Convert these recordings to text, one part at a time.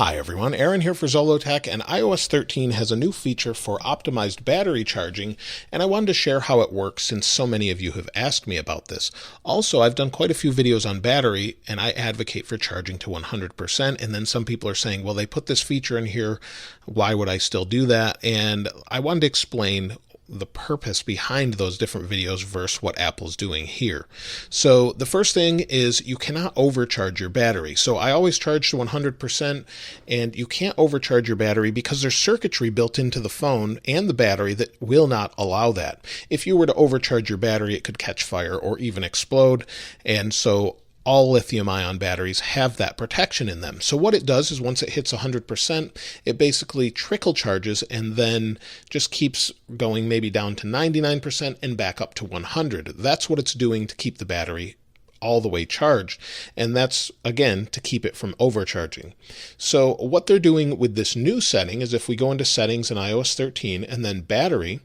Hi everyone, Aaron here for Zollotech, and iOS 13 has a new feature for optimized battery charging, and I wanted to share how it works since so many of you have asked me about this. Also, I've done quite a few videos on battery, and I advocate for charging to 100%, and then some people are saying, well, they put this feature in here, why would I still do that? And I wanted to explain the purpose behind those different videos versus what Apple's doing here. So the first thing is you cannot overcharge your battery. So I always charge to 100%, and you can't overcharge your battery because there's circuitry built into the phone and the battery that will not allow that. If you were to overcharge your battery, it could catch fire or even explode, and so all lithium-ion batteries have that protection in them. So what it does is once it hits 100%, it basically trickle charges and then just keeps going maybe down to 99% and back up to 100. That's what it's doing to keep the battery all the way charged. And that's, again, to keep it from overcharging. So what they're doing with this new setting is if we go into settings in iOS 13 and then battery,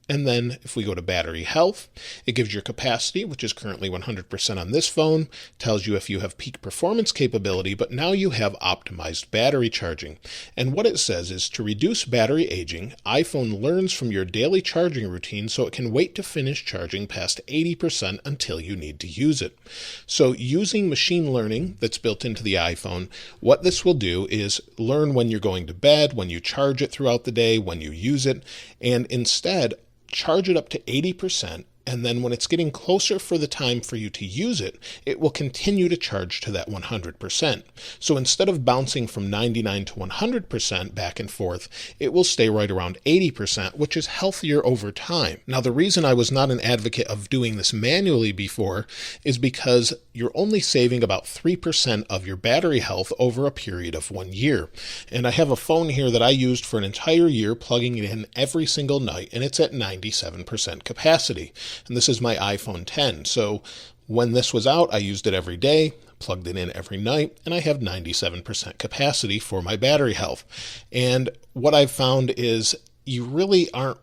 and then if we go to battery health, it gives your capacity, which is currently 100% on this phone, tells you if you have peak performance capability, but now you have optimized battery charging. And what it says is to reduce battery aging, iPhone learns from your daily charging routine so it can wait to finish charging past 80% until you need to use it. So using machine learning that's built into the iPhone, what this will do is learn when you're going to bed, when you charge it throughout the day, when you use it, and instead charge it up to 80%, and then when it's getting closer for the time for you to use it, it will continue to charge to that 100%. So instead of bouncing from 99 to 100% back and forth, it will stay right around 80%, which is healthier over time. Now, the reason I was not an advocate of doing this manually before is because you're only saving about 3% of your battery health over a period of 1 year. And I have a phone here that I used for an entire year, plugging it in every single night, and it's at 97% capacity. And this is my iPhone 10. So when this was out, I used it every day, plugged it in every night, and I have 97% capacity for my battery health. And what I've found is you really aren't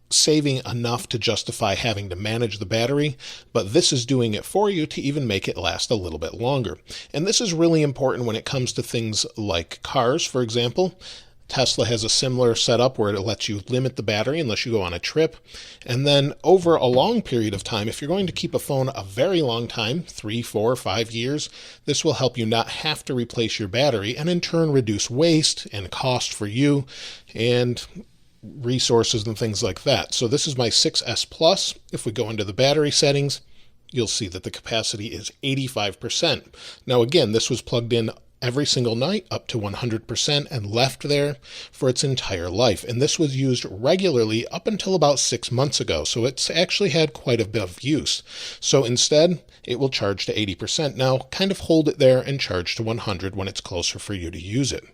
saving enough to justify having to manage the battery, but this is doing it for you to even make it last a little bit longer. And this is really important when it comes to things like cars, for example. Tesla has a similar setup where it lets you limit the battery unless you go on a trip. And then over a long period of time, if you're going to keep a phone a very long time, 3, 4, 5 years, this will help you not have to replace your battery and in turn reduce waste and cost for you and resources and things like that. So this is my 6S Plus. If we go into the battery settings, you'll see that the capacity is 85%. Now again, this was plugged in every single night up to 100% and left there for its entire life. And this was used regularly up until about 6 months ago. So it's actually had quite a bit of use. So instead, it will charge to 80%. Now, kind of hold it there and charge to 100 when it's closer for you to use it.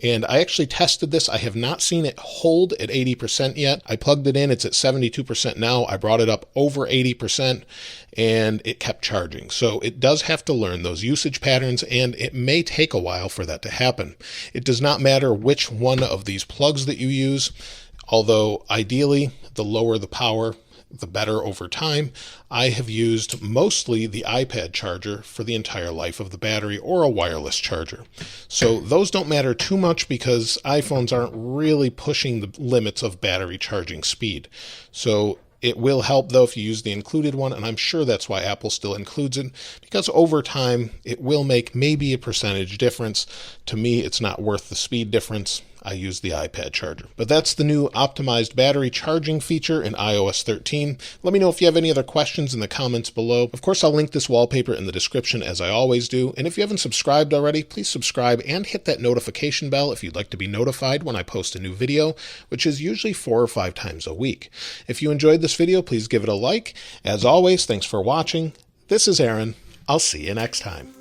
And I actually tested this. I have not seen it hold at 80% yet. I plugged it in. It's at 72% now. I brought it up over 80% and it kept charging. So it does have to learn those usage patterns, and it may take a while for that to happen. It does not matter which one of these plugs that you use, although ideally the lower the power, the better over time. I have used mostly the iPad charger for the entire life of the battery, or a wireless charger. So those don't matter too much because iPhones aren't really pushing the limits of battery charging speed. So it will help, though, if you use the included one, and I'm sure that's why Apple still includes it, because over time, it will make maybe a percentage difference. To me, it's not worth the speed difference. I use the iPad charger. But that's the new optimized battery charging feature in iOS 13. Let me know if you have any other questions in the comments below. Of course, I'll link this wallpaper in the description as I always do. And if you haven't subscribed already, please subscribe and hit that notification bell if you'd like to be notified when I post a new video, which is usually 4 or 5 times a week. If you enjoyed this video, please give it a like. As always, thanks for watching. This is Aaron. I'll see you next time.